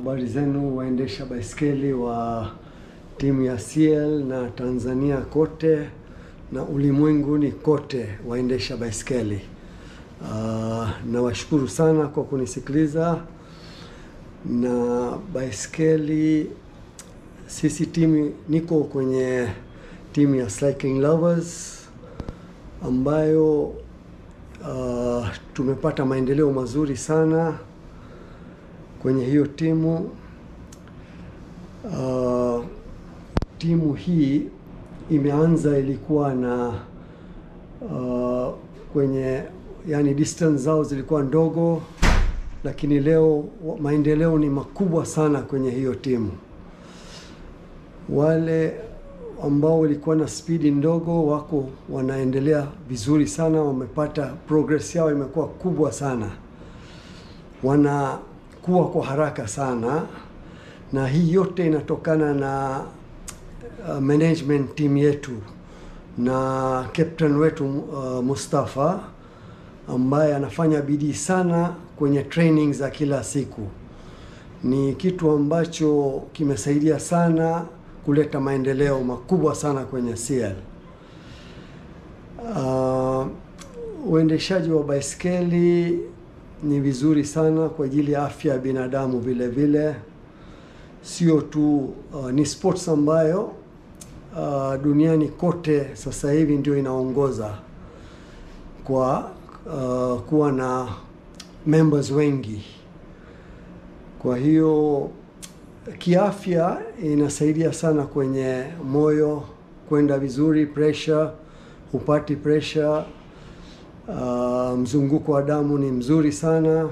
Habari zenu waendesha baiskeli wa timu ya CL na Tanzania kote na ulimwenguni kote waendesha baiskeli. Nawashukuru sana kwa kunisikiliza. Na baiskeli, sisi niko kwenye timu ya Cycling Lovers ambayo tumepata maendeleo mazuri sana kwenye hiyo timu. Timu hii imeanza, ilikuwa na yani distance zao zilikuwa ndogo, lakini leo maendeleo ni makubwa sana kwenye hiyo timu. Wale ambao walikuwa na speed ndogo wanaendelea vizuri sana, wamepata progress yao imekuwa kubwa sana. Wanakuwa kwa haraka sana, na hii yote inatokana na management team yetu na captain wetu Mustafa, ambaye anafanya bidii sana kwenye training za kila siku. Ni kitu ambacho kimesaidia sana kuleta maendeleo makubwa sana kwenye CL. Uendeshaji wa baiskeli ni vizuri sana kwa ajili ya afya ya binadamu vile vile. Sio tu ni sports ambayo duniani kote sasa hivi ndio inaongoza kwa kuwa na members wengi. Kwa hiyo kiafya inasaidia sana kwenye moyo kwenda vizuri, pressure, hupati pressure, mzunguko wa damu ni mzuri sana.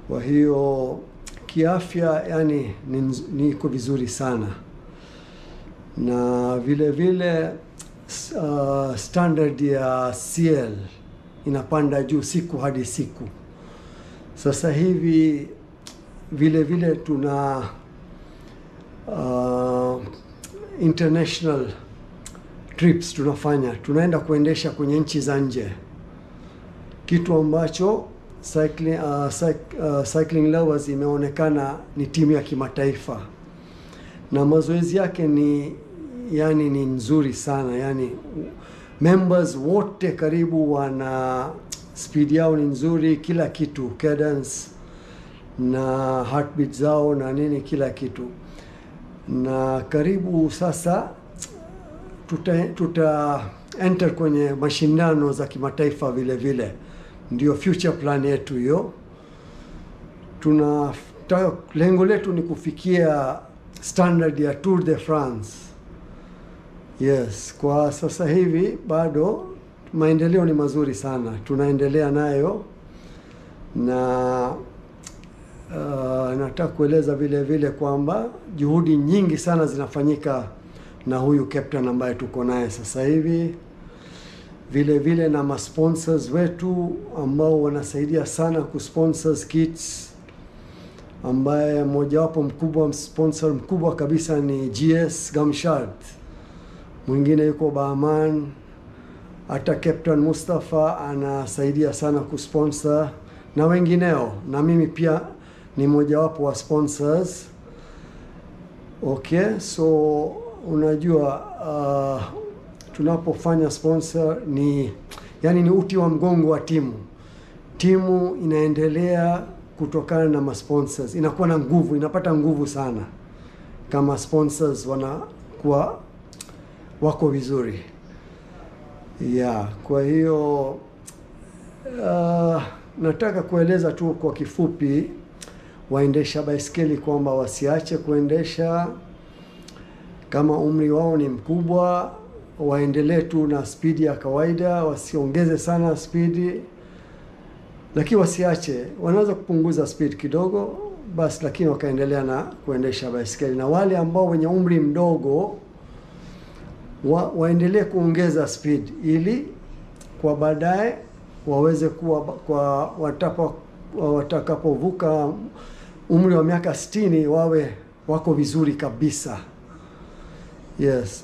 Kwa hiyo kiafya yani niko vizuri sana. Na vile vile standard ya CL inapanda juu siku hadi siku. Sasa hivi vile vile tuna international trips tunaenda kuendesha kwenye nchi za nje, kitu ambacho Cycling Lovers imeonekana ni timu ya kimataifa, na mazoezi yake ni nzuri sana. Yani members wote karibu wana speed yao ni nzuri, kila kitu, cadence na heartbeat zao na nini, kila kitu. Na karibu sasa tuta enter kwenye mashindano za kimataifa vile vile. Ndio future plan yetu hiyo. Lengo letu ni kufikia standard ya Tour de France. Yes, kwa sasa hivi bado maendeleo ni mazuri sana, tunaendelea nayo. Na nataka kueleza vile vile kwamba juhudi nyingi sana zinafanyika na huyu captain ambaye tuko naye sasa hivi, vile vile na masponsors wetu ambao wanasaidia sana kusponsors kits, ambaye mojawapo sponsor mkubwa kabisa ni GS Gamshad, mwingine yuko Bahman. Hata captain Mustafa anasaidia sana kusponsor na wengineo, na mimi pia ni mojawapo wa sponsors. Okay, so unajua tunapofanya sponsor ni uti wa mgongo wa timu. Timu inaendelea kutokana na masponsors, inakuwa na nguvu, inapata nguvu sana kama sponsors wanakuwa wako vizuri. Kwa hiyo nataka kueleza tu kwa kifupi waendesha baiskeli kwamba wasiache kuendesha. Kama umri wao ni mkubwa, waendelee tu na speed ya kawaida, wasiongeze sana speed, lakini wasiache, wanaweza kupunguza speed kidogo basi, lakini wakaendelea na kuendesha baiskeli. Na wale ambao wenye umri mdogo waendelee kuongeza speed, ili kwa baadaye waweze kuwa watakapovuka umri wa miaka 60 wako vizuri kabisa. Yes,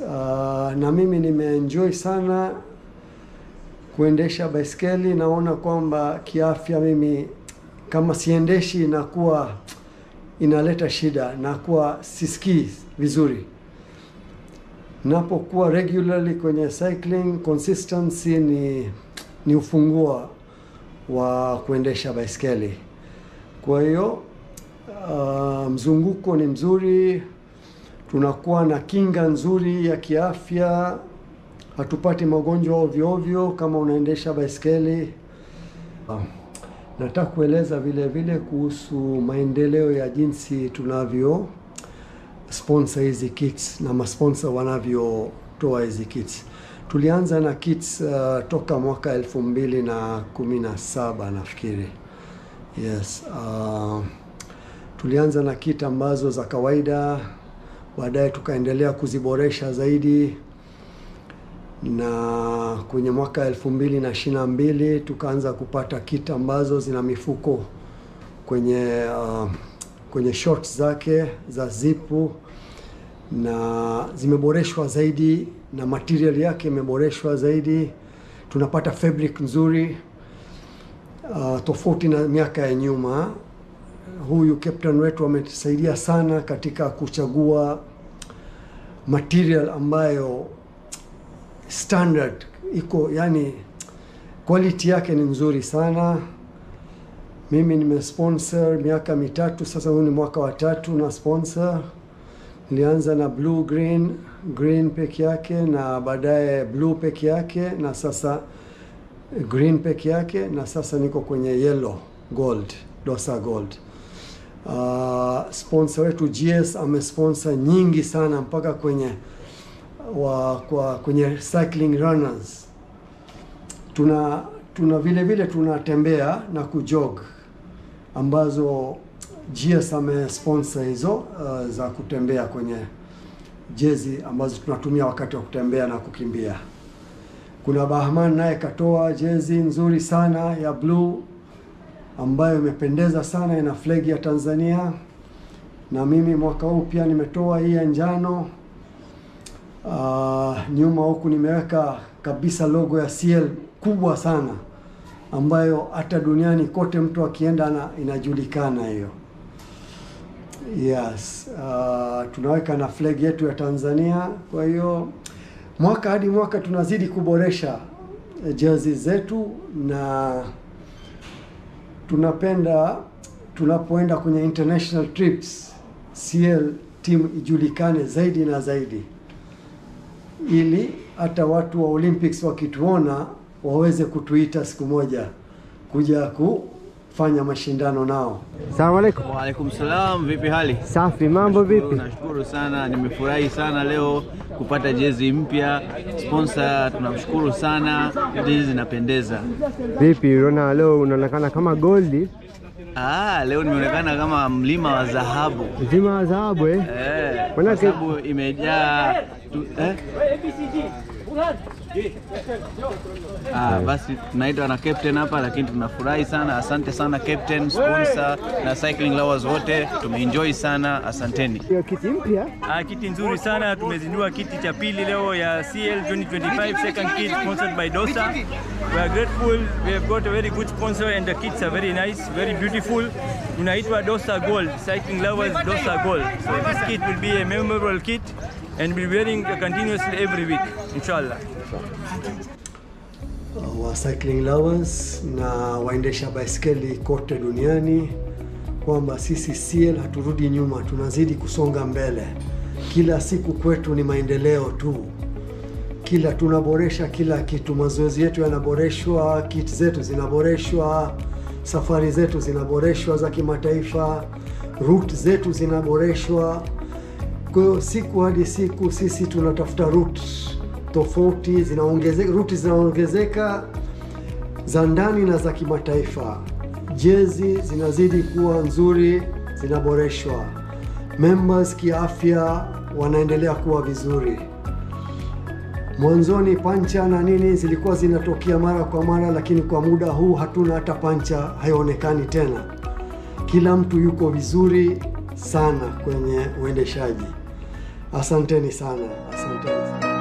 na mimi nimeenjoy sana kuendesha baiskeli. Naona kwamba kiafya mimi kama siendeshi inaleta shida na kuwa sisikii vizuri. Napokuwa regularly kwenye cycling, consistency ni ufunguo wa kuendesha baiskeli. Kwa hiyo mzunguko ni mzuri, tunakuwa na kinga nzuri ya kiafya, hatupati magonjwa ovyo ovyo kama unaendesha baiskeli. Nataka kueleza vile vile kuhusu maendeleo ya jinsi tunavyo sponsor hizi kits na masponsor wanavyotoa hizi kits. Tulianza na kits toka mwaka 2017 nafikiri. Yes, tulianza na kit ambazo za kawaida, baadaye tukaendelea kuziboresha zaidi, na kwenye mwaka 2022 tukaanza kupata kit ambazo zina mifuko kwenye shorts zake za zipu, na zimeboreshwa zaidi na material yake imeboreshwa zaidi. Tunapata fabric nzuri tofauti na miaka ya nyuma. Huyu captain wetu ametusaidia sana katika kuchagua material ambayo standard iko, yani quality yake ni nzuri sana. Mimi nimesponsor miaka mitatu sasa, huu ni mwaka wa 3 na sponsor. Nilianza na blue green peke yake, na baadaye blue peke yake, na sasa green peke yake, na sasa niko kwenye yellow gold, Dosa Gold. Sponsor wetu GS amesponsor nyingi sana mpaka kwenye kwenye cycling runners. Tuna vile vile tunatembea na kujog ambazo GS amesponsor hizo za kutembea kwenye jezi ambazo tunatumia wakati wa kutembea na kukimbia. Kuna Bahman naye katoa jezi nzuri sana ya blue ambayo imependeza sana, ina flag ya Tanzania. Na mimi mwaka huu pia nimetoa hii ya njano. Nyuma huku nimeweka kabisa logo ya CL kubwa sana ambayo hata duniani kote mtu akienda inajulikana hiyo. Yes, tunaweka na flag yetu ya Tanzania. Kwa hiyo mwaka hadi mwaka tunazidi kuboresha jezi zetu, na tunapenda tunapoenda kwenye international trips CL team ijulikane zaidi na zaidi, ili hata watu wa Olympics wakituona waweze kutuita siku moja kuja kufanya mashindano nao. Asalamu alaykum. Wa alaykum salam, vipi hali? Safi, mambo vipi? Nashukuru sana, nimefurahi sana leo kupata jezi mpya. Sponsor tunamshukuru sana, jezi zinapendeza. Vipi, unaona leo unaonekana kama goldi? Leo nimeonekana kama mlima wa dhahabu. Mlima wa dhahabu Kwa sababu imejaa basi tunaitwa na captain hapa, lakini tunafurahi sana. Asante sana captain, sponsor na cycling lovers wote, tumeenjoy sana, asanteni. Hiyo kiti mpya? Kiti nzuri sana, tumezindua kiti cha pili leo ya CL 2025 second kit sponsored by Dosa. We are grateful, we have got a very good sponsor and the kits are very nice, very beautiful. Tunaitwa Dosa Gold, cycling lovers Dosa Gold. So this kit will be a memorable kit and we'll be wearing continuously every week, inshallah. Wa cycling lovers na waendesha baiskeli kote duniani, kwamba sisi CL haturudi nyuma, tunazidi kusonga mbele. Kila siku kwetu ni maendeleo tu. Tunaboresha kila kitu, mazoezi yetu yanaboreshwa, kit zetu zinaboreshwa, safari zetu zinaboreshwa za kimataifa, route zetu zinaboreshwa. Kwa hiyo siku hadi siku sisi tunatafuta route tofauti, route zinaongezeka za ndani na za kimataifa. Jezi zinazidi kuwa nzuri, zinaboreshwa. Members kiafya wanaendelea kuwa vizuri. Mwanzoni pancha na nini zilikuwa zinatokea mara kwa mara, lakini kwa muda huu hatuna hata pancha, haionekani tena. Kila mtu yuko vizuri sana kwenye uendeshaji. Asanteni sana, asanteni sana.